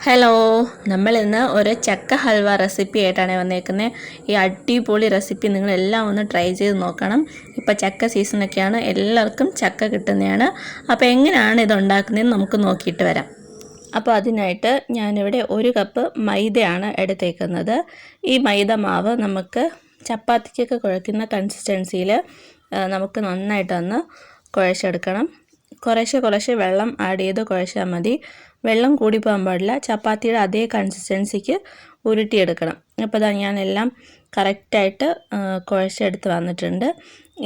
Hello, നമ്മളിന്ന് ഒരു ചക്ക ഹൽവ റെസിപ്പി ആയിട്ടാണ് വന്നേക്കുന്നത്. ഈ അടിപൊളി റെസിപ്പി നിങ്ങളെല്ലാം ഒന്ന് ട്രൈ ചെയ്ത് നോക്കണം. ഇപ്പോൾ ചക്ക സീസണൊക്കെയാണ്, എല്ലാവർക്കും ചക്ക കിട്ടുന്നതാണ്. അപ്പോൾ എങ്ങനെയാണ് ഇത് ഉണ്ടാക്കുന്നതെന്ന് നമുക്ക് നോക്കിയിട്ട് വരാം. അപ്പോൾ അതിനായിട്ട് ഞാനിവിടെ 1 കപ്പ് മൈദയാണ് എടുത്തേക്കുന്നത്. ഈ മൈദ മാവ് നമുക്ക് ചപ്പാത്തിക്കൊക്കെ കുഴക്കുന്ന കൺസിസ്റ്റൻസിയിൽ നമുക്ക് നന്നായിട്ടൊന്ന് കുഴച്ചെടുക്കണം. കുറേശ്ശെ വെള്ളം ആഡ് ചെയ്ത് കുഴച്ചാൽ മതി. വെള്ളം കൂടി പോകാൻ പാടില്ല. ചപ്പാത്തിയുടെ അതേ കൺസിസ്റ്റൻസിക്ക് ഉരുട്ടിയെടുക്കണം. അപ്പോൾ ഞാനെല്ലാം കറക്റ്റായിട്ട് കുഴച്ചെടുത്ത് വന്നിട്ടുണ്ട്.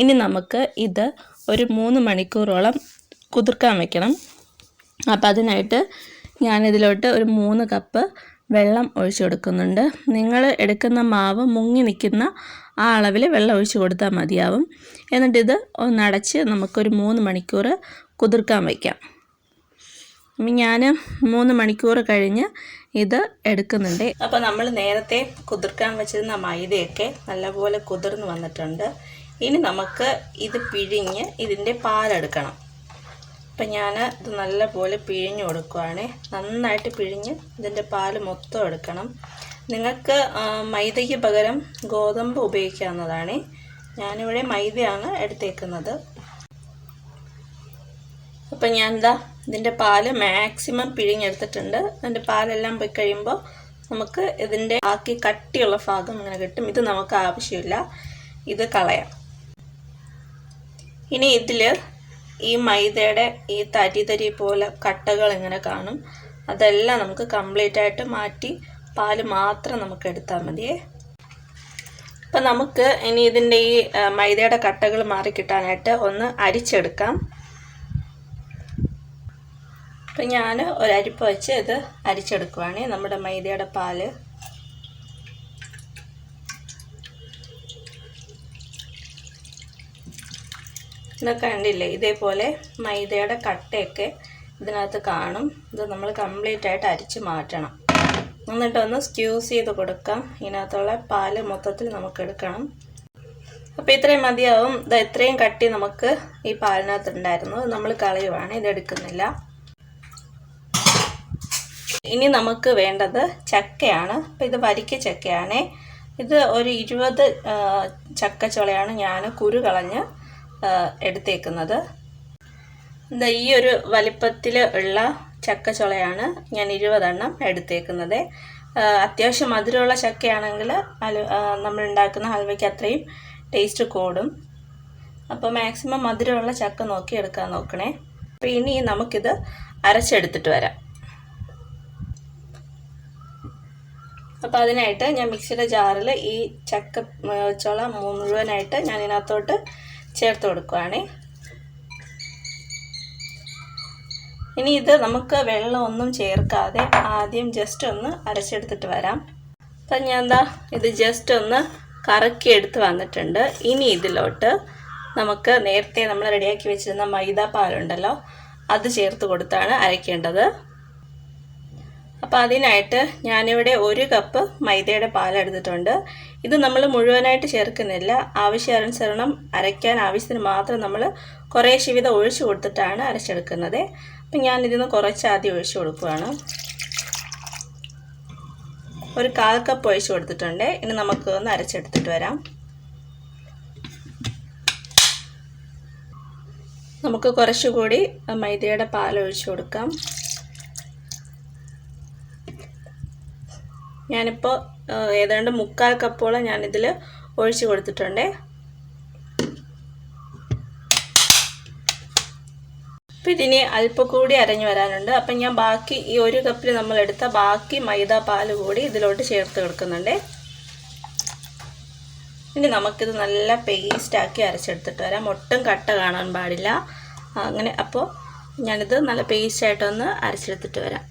ഇനി നമുക്ക് ഇത് ഒരു 3 മണിക്കൂറോളം കുതിർക്കാൻ വെക്കണം. അപ്പോൾ അതിനായിട്ട് ഞാനിതിലോട്ട് ഒരു 3 കപ്പ് വെള്ളം ഒഴിച്ചു കൊടുക്കുന്നുണ്ട്. നിങ്ങൾ എടുക്കുന്ന മാവ് മുങ്ങി നിൽക്കുന്ന ആ അളവിൽ വെള്ളം ഒഴിച്ച് കൊടുത്താൽ മതിയാവും. എന്നിട്ടിത് ഒന്നടച്ച് നമുക്കൊരു 3 മണിക്കൂർ കുതിർക്കാൻ വയ്ക്കാം. ഞാൻ 3 മണിക്കൂർ കഴിഞ്ഞ് ഇത് എടുക്കുന്നുണ്ട്. അപ്പോൾ നമ്മൾ നേരത്തെ കുതിർക്കാൻ വെച്ചിരുന്ന മൈദയൊക്കെ നല്ലപോലെ കുതിർന്ന് വന്നിട്ടുണ്ട്. ഇനി നമുക്ക് ഇത് പിഴിഞ്ഞ് ഇതിൻ്റെ പാലെടുക്കണം. അപ്പം ഞാൻ ഇത് നല്ലപോലെ പിഴിഞ്ഞ് കൊടുക്കുവാണ്. നന്നായിട്ട് പിഴിഞ്ഞ് ഇതിൻ്റെ പാല് മൊത്തം എടുക്കണം. നിങ്ങൾക്ക് മൈദയ്ക്ക് പകരം ഗോതമ്പ് ഉപയോഗിക്കാവുന്നതാണ്. ഞാനിവിടെ മൈദയാണ് എടുത്തേക്കുന്നത്. അപ്പം ഞാൻ ഇതിൻ്റെ പാല് മാക്സിമം പിഴിഞ്ഞെടുത്തിട്ടുണ്ട്. അതിൻ്റെ പാലെല്ലാം പോയി കഴിയുമ്പോൾ നമുക്ക് ഇതിൻ്റെ ആക്കി കട്ടിയുള്ള ഭാഗം ഇങ്ങനെ കിട്ടും. ഇത് നമുക്ക് ആവശ്യമില്ല, ഇത് കളയാം. ഇനി ഇതിൽ ഈ മൈദയുടെ ഈ തരി പോലെ കട്ടകൾ ഇങ്ങനെ കാണും. അതെല്ലാം നമുക്ക് കംപ്ലീറ്റ് ആയിട്ട് മാറ്റി പാല് മാത്രം നമുക്ക് എടുത്താൽ മതിയേ. അപ്പം നമുക്ക് ഇനി ഇതിൻ്റെ ഈ മൈദയുടെ കട്ടകൾ മാറി കിട്ടാനായിട്ട് ഒന്ന് അരിച്ചെടുക്കാം. അപ്പം ഞാൻ ഒരരിപ്പ വെച്ച് ഇത് അരിച്ചെടുക്കുവാണ് നമ്മുടെ മൈദയുടെ പാല്. ഇതൊക്കെ കണ്ടില്ലേ, ഇതേപോലെ മൈദയുടെ കട്ടയൊക്കെ ഇതിനകത്ത് കാണും. ഇത് നമ്മൾ കംപ്ലീറ്റ് ആയിട്ട് അരിച്ച് മാറ്റണം. എന്നിട്ടൊന്ന് സ്ക്യൂസ് ചെയ്ത് കൊടുക്കാം. ഇതിനകത്തുള്ള പാല് മൊത്തത്തിൽ നമുക്ക് എടുക്കണം. അപ്പോൾ ഇത്രയും മതിയാവും. ഇത് ഇത്രയും കട്ടി നമുക്ക് ഈ പാലിനകത്ത് ഉണ്ടായിരുന്നു. നമ്മൾ കളയുവാണ്, ഇതെടുക്കുന്നില്ല. ഇനി നമുക്ക് വേണ്ടത് ചക്കയാണ്. അപ്പോൾ ഇത് വരിക്ക ചക്കയാണ്. ഇത് ഒരു 20 ചക്കച്ചുളയാണ് ഞാൻ കുരു കളഞ്ഞ് എടുത്തേക്കുന്നത്. ഈ ഒരു വലിപ്പത്തിൽ ഉള്ള ചക്കച്ചുളയാണ് ഞാൻ 20 എണ്ണം എടുത്തേക്കുന്നത്. അത്യാവശ്യം മധുരമുള്ള ചക്കയാണെങ്കിൽ നമ്മൾ ഉണ്ടാക്കുന്ന ഹൽവയ്ക്ക് അത്രയും ടേസ്റ്റ് കൂടും. അപ്പോൾ മാക്സിമം മധുരമുള്ള ചക്ക നോക്കി എടുക്കാൻ നോക്കണേ. അപ്പോൾ ഇനി നമുക്കിത് അരച്ചെടുത്തിട്ട് വരാം. അപ്പോൾ അതിനായിട്ട് ഞാൻ മിക്സിയുടെ ജാറിൽ ഈ ചക്ക ചുള മുഴുവനായിട്ട് ഞാൻ ഇതിനകത്തോട്ട് ചേർത്ത് കൊടുക്കുകയാണ്. ഇനി ഇത് നമുക്ക് വെള്ളമൊന്നും ചേർക്കാതെ ആദ്യം ജസ്റ്റ് ഒന്ന് അരച്ചെടുത്തിട്ട് വരാം. അപ്പം ഞാൻ ഇത് ജസ്റ്റ് ഒന്ന് കറക്കി എടുത്ത് വന്നിട്ടുണ്ട്. ഇനി ഇതിലോട്ട് നമുക്ക് നേരത്തെ നമ്മൾ റെഡിയാക്കി വെച്ചിരുന്ന മൈദ പാലുണ്ടല്ലോ, അത് ചേർത്ത് കൊടുത്താണ് അരയ്ക്കേണ്ടത്. അപ്പോൾ അതിനായിട്ട് ഞാനിവിടെ 1 കപ്പ് മൈദയുടെ പാലെടുത്തിട്ടുണ്ട്. ഇത് നമ്മൾ മുഴുവനായിട്ട് ചേർക്കുന്നില്ല. ആവശ്യാനുസരണം അരയ്ക്കാൻ ആവശ്യത്തിന് മാത്രം നമ്മൾ കുറേശ്ശെ വീതം ഒഴിച്ചു കൊടുത്തിട്ടാണ് അരച്ചെടുക്കുന്നത്. അപ്പം ഞാനിതിന്ന് കുറച്ച് ആദ്യം ഒഴിച്ചു കൊടുക്കുകയാണ്. ഒരു 1/4 കപ്പ് ഒഴിച്ചു കൊടുത്തിട്ടുണ്ട്. ഇനി നമുക്ക് ഒന്ന് അരച്ചെടുത്തിട്ട് വരാം. നമുക്ക് കുറച്ചുകൂടി മൈദയുടെ പാൽ ഒഴിച്ചു കൊടുക്കാം. ഞാനിപ്പോൾ ഏതാണ്ട് 3/4 കപ്പോളം ഞാനിതിൽ ഒഴിച്ച് കൊടുത്തിട്ടുണ്ട്. അപ്പോൾ ഇതിന് അല്പം കൂടി അരഞ്ഞു വരാനുണ്ട്. അപ്പം ഞാൻ ബാക്കി ഈ 1 കപ്പിൽ നമ്മൾ എടുത്ത ബാക്കി മൈദ പാൽ കൂടി ഇതിലോട്ട് ചേർത്ത് കൊടുക്കുന്നുണ്ട്. ഇനി നമുക്കിത് നല്ല പേസ്റ്റാക്കി അരച്ചെടുത്തിട്ട് വരാം. ഒട്ടും കട്ട കാണാൻ പാടില്ല. അങ്ങനെ അപ്പോൾ ഞാനിത് നല്ല പേസ്റ്റായിട്ടൊന്ന് അരച്ചെടുത്തിട്ട് വരാം.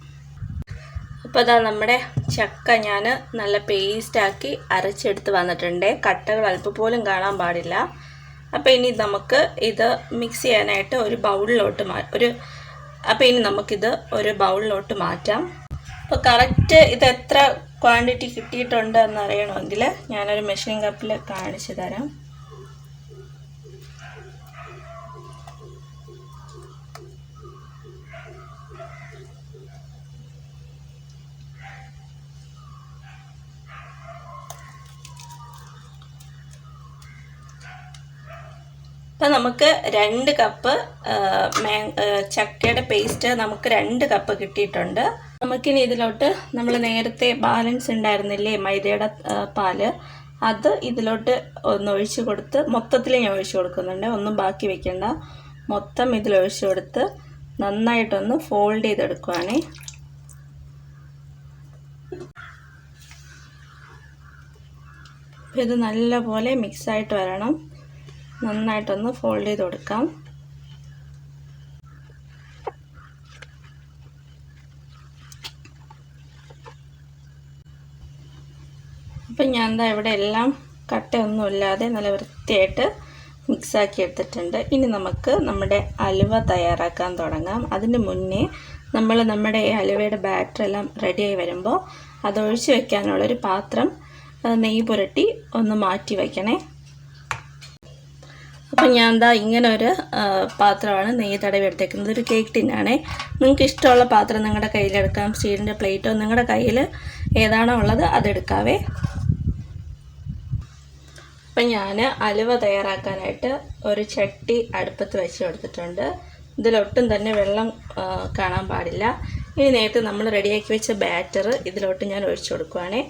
അപ്പോൾ നമ്മുടെ ചക്ക ഞാൻ നല്ല പേസ്റ്റാക്കി അരച്ചെടുത്ത് വന്നിട്ടുണ്ട്. കട്ടകൾ അല്പം പോലും കാണാൻ പാടില്ല. അപ്പോൾ ഇനി നമുക്ക് ഇത് മിക്സ് ചെയ്യാനായിട്ട് ഒരു ബൗളിലോട്ട് നമുക്കിത് ഒരു ബൗളിലോട്ട് മാറ്റാം. അപ്പോൾ കറക്റ്റ് ഇത് എത്ര ക്വാണ്ടിറ്റി കിട്ടിയിട്ടുണ്ട് എന്നറിയണമെങ്കിൽ ഞാനൊരു മെഷറിംഗ് കപ്പിൽ കാണിച്ചു തരാം. അപ്പോൾ നമുക്ക് 2 കപ്പ് ചക്കയുടെ പേസ്റ്റ് നമുക്ക് 2 കപ്പ് കിട്ടിയിട്ടുണ്ട്. നമുക്കിനി ഇതിലോട്ട് നമ്മൾ നേരത്തെ ബാലൻസ് ഉണ്ടായിരുന്നില്ലേ മൈദയുടെ പാല്, അത് ഇതിലോട്ട് ഒന്ന് ഒഴിച്ച് കൊടുത്ത് മൊത്തത്തിൽ ഞാൻ ഒഴിച്ച് കൊടുക്കുന്നുണ്ട്. ഒന്നും ബാക്കി വെക്കണ്ട, മൊത്തം ഇതിലൊഴിച്ച് കൊടുത്ത് നന്നായിട്ടൊന്ന് ഫോൾഡ് ചെയ്തെടുക്കുവാണേ. ഇത് നല്ലപോലെ മിക്സായിട്ട് വരണം. നന്നായിട്ടൊന്ന് ഫോൾഡ് ചെയ്ത് കൊടുക്കാം. അപ്പം ഞാൻ എന്താ ഇവിടെ എല്ലാം കട്ടയൊന്നുമില്ലാതെ നല്ല വൃത്തിയായിട്ട് മിക്സാക്കി എടുത്തിട്ടുണ്ട്. ഇനി നമുക്ക് നമ്മുടെ അലുവ തയ്യാറാക്കാൻ തുടങ്ങാം. അതിന് മുന്നേ നമ്മുടെ ഈ അലുവയുടെ ബാറ്ററെല്ലാം റെഡിയായി വരുമ്പോൾ അതൊഴിച്ച് വെക്കാനുള്ളൊരു പാത്രം നെയ്യ് പുരട്ടി ഒന്ന് മാറ്റി വയ്ക്കണേ. അപ്പം ഞാൻ എന്താ ഇങ്ങനെ ഒരു പാത്രമാണ് നെയ്യ് തടവി എടുത്തേക്കുന്നത്. ഒരു കേക്ക് ടിന്നാണേ. നിങ്ങൾക്ക് ഇഷ്ടമുള്ള പാത്രം നിങ്ങളുടെ കയ്യിലെടുക്കാം. സ്റ്റീലിൻ്റെ പ്ലേറ്റോ നിങ്ങളുടെ കയ്യിൽ ഏതാണോ ഉള്ളത് അതെടുക്കാവേ. അപ്പം ഞാൻ അലുവ തയ്യാറാക്കാനായിട്ട് ഒരു ചട്ടി അടുപ്പത്ത് വെച്ച് കൊടുത്തിട്ടുണ്ട്. ഇതിലൊട്ടും തന്നെ വെള്ളം കാണാൻ പാടില്ല. ഇനി നേരത്തെ നമ്മൾ റെഡിയാക്കി വെച്ച ബാറ്റർ ഇതിലോട്ട് ഞാൻ ഒഴിച്ചു കൊടുക്കുവാണേ.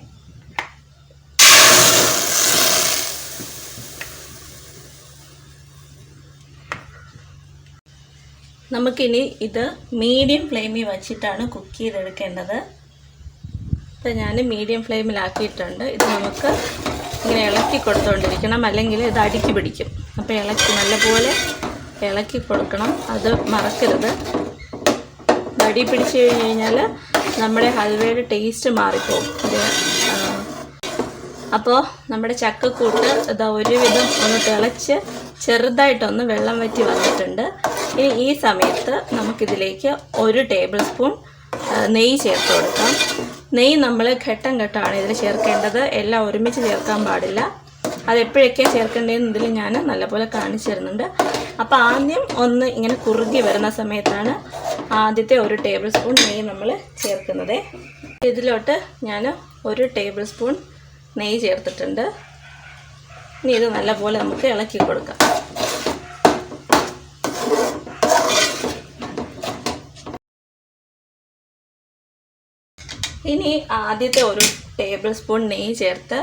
നമുക്കിനി ഇത് മീഡിയം ഫ്ലെയിമിൽ വച്ചിട്ടാണ് കുക്ക് ചെയ്തെടുക്കേണ്ടത്. അപ്പോൾ ഞാൻ മീഡിയം ഫ്ലെയിമിലാക്കിയിട്ടുണ്ട്. ഇത് നമുക്ക് ഇങ്ങനെ ഇളക്കി കൊടുത്തുകൊണ്ടിരിക്കണം, അല്ലെങ്കിൽ ഇത് അടുക്കി പിടിക്കും. അപ്പോൾ നല്ലപോലെ ഇളക്കി കൊടുക്കണം, അത് മറക്കരുത്. അടി പിടിച്ച് കഴിഞ്ഞാൽ നമ്മുടെ ഹൽവയുടെ ടേസ്റ്റ് മാറിപ്പോകും. അപ്പോൾ നമ്മുടെ ചക്കക്കൂട്ട് ഇതാ ഒരുവിധം ഒന്ന് തിളച്ച് ചെറുതായിട്ടൊന്ന് വെള്ളം വറ്റി വന്നിട്ടുണ്ട്. ഇനി ഈ സമയത്ത് നമുക്കിതിലേക്ക് 1 ടേബിൾ സ്പൂൺ നെയ്യ് ചേർത്ത് കൊടുക്കാം. നെയ്യ് നമ്മൾ ഘട്ടം ഘട്ടമാണ് ഇതിൽ ചേർക്കേണ്ടത്, എല്ലാം ഒരുമിച്ച് ചേർക്കാൻ പാടില്ല. അതെപ്പോഴൊക്കെയാണ് ചേർക്കേണ്ടതെന്ന് ഇതിൽ ഞാൻ നല്ലപോലെ കാണിച്ചു തരുന്നുണ്ട്. അപ്പോൾ ആദ്യം ഒന്ന് ഇങ്ങനെ കുറുകി വരുന്ന സമയത്താണ് ആദ്യത്തെ 1 ടേബിൾ സ്പൂൺ നെയ്യ് നമ്മൾ ചേർക്കുന്നത്. ഇതിലോട്ട് ഞാൻ 1 ടേബിൾ സ്പൂൺ നെയ്യ് ചേർത്തിട്ടുണ്ട്. ഇനി ഇത് നല്ലപോലെ നമുക്ക് ഇളക്കി കൊടുക്കാം. ഇനി ആദ്യത്തെ 1 ടേബിൾ സ്പൂൺ നെയ്യ് ചേർത്ത്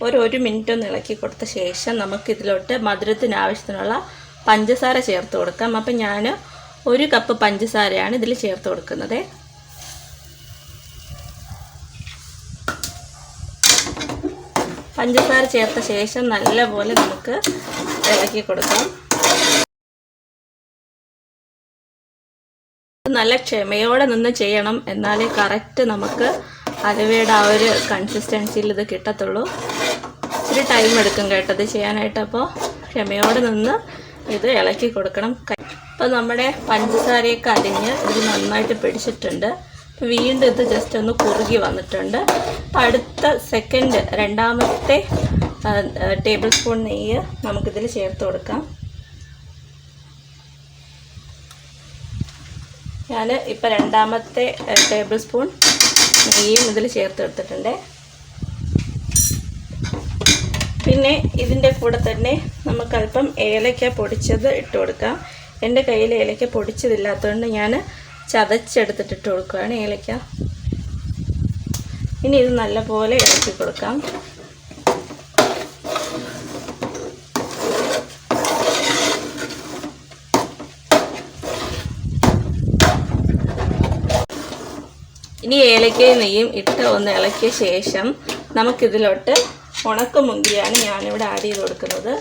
1 മിനിറ്റ് ഒന്ന് ഇളക്കി കൊടുത്ത ശേഷം നമുക്കിതിലോട്ട് മധുരത്തിന് ആവശ്യത്തിനുള്ള പഞ്ചസാര ചേർത്ത് കൊടുക്കാം. അപ്പം ഞാൻ 1 കപ്പ് പഞ്ചസാരയാണ് ഇതിൽ ചേർത്ത് കൊടുക്കുന്നത്. പഞ്ചസാര ചേർത്ത ശേഷം നല്ലപോലെ നമുക്ക് ഇളക്കി കൊടുക്കാം. നല്ല ക്ഷമയോടെ നിന്ന് ചെയ്യണം, എന്നാലേ കറക്റ്റ് നമുക്ക് അലുവയുടെ ആ ഒരു കൺസിസ്റ്റൻസിയിൽ ഇത് കിട്ടത്തുള്ളൂ. ഇച്ചിരി ടൈം എടുക്കും കേട്ടത് ചെയ്യാനായിട്ട്. അപ്പോൾ ക്ഷമയോടെ നിന്ന് ഇത് ഇളക്കി കൊടുക്കണം. അപ്പോൾ നമ്മുടെ പഞ്ചസാരയൊക്കെ അരിഞ്ഞ് ഇത് നന്നായിട്ട് പിടിച്ചിട്ടുണ്ട്. വീണ്ടും ഇത് ജസ്റ്റ് ഒന്ന് കുറുകി വന്നിട്ടുണ്ട്. അപ്പോൾ അടുത്ത രണ്ടാമത്തെ ടേബിൾ സ്പൂൺ നെയ്യ് നമുക്കിതിൽ ചേർത്ത് കൊടുക്കാം. ഞാൻ ഇപ്പോൾ രണ്ടാമത്തെ ടേബിൾ സ്പൂൺ നെയ്യും ഇതിൽ ചേർത്ത് എടുത്തിട്ടുണ്ട്. പിന്നെ ഇതിൻ്റെ കൂടെ തന്നെ നമുക്കല്പം ഏലക്ക പൊടിച്ചത് ഇട്ട് കൊടുക്കാം. എൻ്റെ കയ്യിൽ ഏലക്ക പൊടിച്ചതില്ലാത്തതുകൊണ്ട് ഞാൻ ചതച്ചെടുത്തിട്ട് കൊടുക്കുകയാണ് ഏലക്ക. ഇനി ഇത് നല്ലപോലെ ഇളക്കി കൊടുക്കാം. ഇനി ഏലക്കയും നെയ്യും ഇട്ട് ഒന്ന് ഇളക്കിയ ശേഷം നമുക്കിതിലോട്ട് ഉണക്കമുന്തിരിയാണ് ഞാനിവിടെ ആഡ് ചെയ്ത് കൊടുക്കുന്നത്.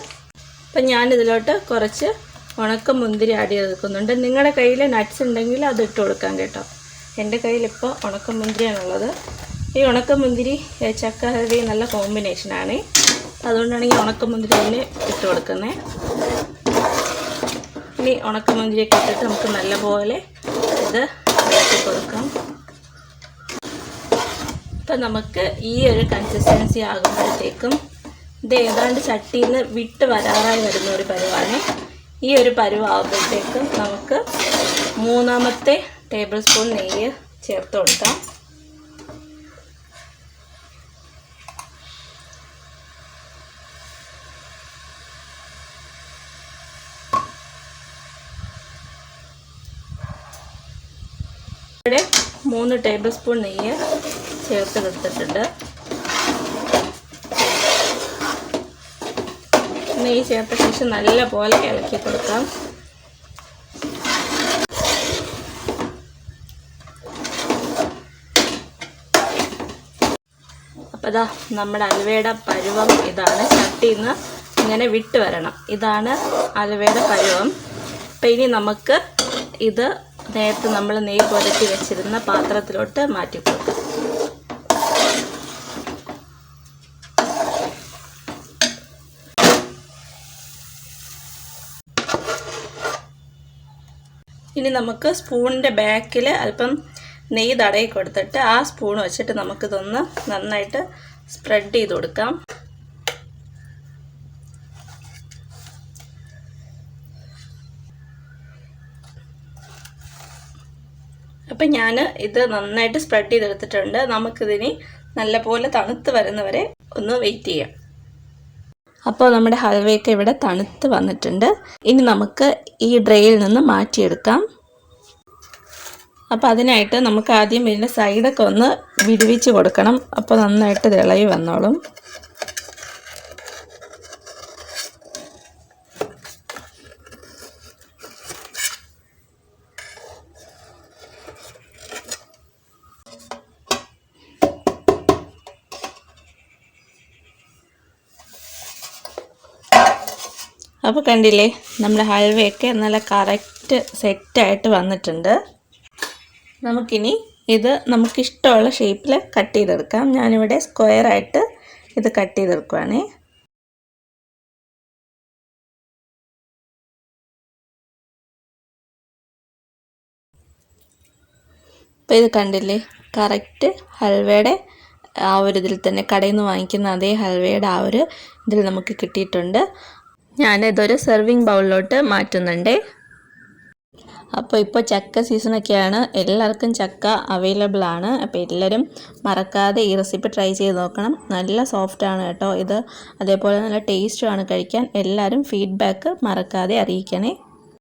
അപ്പം ഞാനിതിലോട്ട് കുറച്ച് ഉണക്കമുന്തിരി ആഡ് ചെയ്ത് കൊടുക്കുന്നുണ്ട്. നിങ്ങളുടെ കയ്യിൽ നട്ട്സ് ഉണ്ടെങ്കിൽ അത് ഇട്ട് കൊടുക്കാം കേട്ടോ. എൻ്റെ കയ്യിലിപ്പോൾ ഉണക്കമുന്തിരിയാണുള്ളത്. ഈ ഉണക്കമുന്തിരി ചക്ക ഹൽവയും നല്ല കോമ്പിനേഷനാണ്. അതുകൊണ്ടാണ് ഈ ഉണക്കമുന്തിരി തന്നെ ഇട്ട് കൊടുക്കുന്നത്. ഇനി ഉണക്കമുന്തിരിയൊക്കെ ഇട്ടിട്ട് നമുക്ക് നല്ലപോലെ ഇത് ഇളക്കി കൊടുക്കാം. ഇപ്പം നമുക്ക് ഈ ഒരു കൺസിസ്റ്റൻസി ആകുമ്പോഴത്തേക്കും ഇത് ഏതാണ്ട് ചട്ടിയിൽ നിന്ന് വിട്ട് വരാറായി വരുന്ന ഒരു പരുവാണ്. ഈ ഒരു പരുവാകുമ്പോഴത്തേക്കും നമുക്ക് 3ാമത്തെ ടേബിൾ സ്പൂൺ നെയ്യ് ചേർത്ത് കൊടുക്കാം. ഇവിടെ 3 ടേബിൾ സ്പൂൺ നെയ്യ് ചേർത്ത് കൊടുത്തിട്ടുണ്ട്. നെയ്യ് ചേർത്ത ശേഷം നല്ലപോലെ ഇളക്കി കൊടുക്കാം. അപ്പോൾ ഇതാ നമ്മുടെ അലുവയുടെ പരുവം ഇതാണ്. ചട്ടിയിൽ നിന്ന് ഇങ്ങനെ വിട്ട് വരണം. ഇതാണ് അലുവയുടെ പരുവം. അപ്പോൾ ഇനി നമുക്ക് ഇത് നേരത്തെ നമ്മൾ നെയ്യ് പുരട്ടി വെച്ചിരുന്ന പാത്രത്തിലോട്ട് മാറ്റി കൊടുക്കാം. ഇനി നമുക്ക് സ്പൂണിൻ്റെ ബാക്കിൽ അല്പം നെയ്യ് തടയി കൊടുത്തിട്ട് ആ സ്പൂൺ വെച്ചിട്ട് നമുക്കിതൊന്ന് നന്നായിട്ട് സ്പ്രെഡ് ചെയ്ത് കൊടുക്കാം. അപ്പം ഞാൻ ഇത് നന്നായിട്ട് സ്പ്രെഡ് ചെയ്തെടുത്തിട്ടുണ്ട്. നമുക്കിതിനി നല്ലപോലെ തണുത്ത് വരുന്നവരെ ഒന്ന് വെയിറ്റ് ചെയ്യാം. അപ്പോൾ നമ്മുടെ ഹൽവയൊക്കെ ഇവിടെ തണുത്ത് വന്നിട്ടുണ്ട്. ഇനി നമുക്ക് ഈ ട്രേയിൽ നിന്ന് മാറ്റിയെടുക്കാം. അപ്പോൾ അതിനായിട്ട് നമുക്ക് ആദ്യം ഇതിൻ്റെ സൈഡൊക്കെ ഒന്ന് വിടുവിച്ച് കൊടുക്കണം. അപ്പോൾ നന്നായിട്ട് തിളയി വന്നോളും. അപ്പോൾ കണ്ടില്ലേ, നമ്മുടെ ഹൽവയൊക്കെ നല്ല കറക്റ്റ് സെറ്റായിട്ട് വന്നിട്ടുണ്ട്. നമുക്കിനി ഇത് നമുക്കിഷ്ടമുള്ള ഷേപ്പിൽ കട്ട് ചെയ്തെടുക്കാം. ഞാനിവിടെ സ്ക്വയറായിട്ട് ഇത് കട്ട് ചെയ്തെടുക്കുവാണേ. അപ്പോൾ ഇത് കണ്ടില്ലേ, കറക്റ്റ് ഹൽവയുടെ ആ ഒരു ഇതിൽ തന്നെ കടയിൽ നിന്ന് വാങ്ങിക്കുന്ന അതേ ഹൽവയുടെ ആ ഒരു ഇതിൽ നമുക്ക് കിട്ടിയിട്ടുണ്ട്. ഞാനിതൊരു സെർവിങ് ബൗളിലോട്ട് മാറ്റുന്നുണ്ട്. അപ്പോൾ ഇപ്പോൾ ചക്ക സീസണൊക്കെയാണ്, എല്ലാവർക്കും ചക്ക അവൈലബിൾ ആണ്. അപ്പോൾ എല്ലാവരും മറക്കാതെ ഈ റെസിപ്പി ട്രൈ ചെയ്ത് നോക്കണം. നല്ല സോഫ്റ്റാണ് കേട്ടോ ഇത്, അതേപോലെ നല്ല ടേസ്റ്റുമാണ് കഴിക്കാൻ. എല്ലാവരും ഫീഡ്ബാക്ക് മറക്കാതെ അറിയിക്കണേ.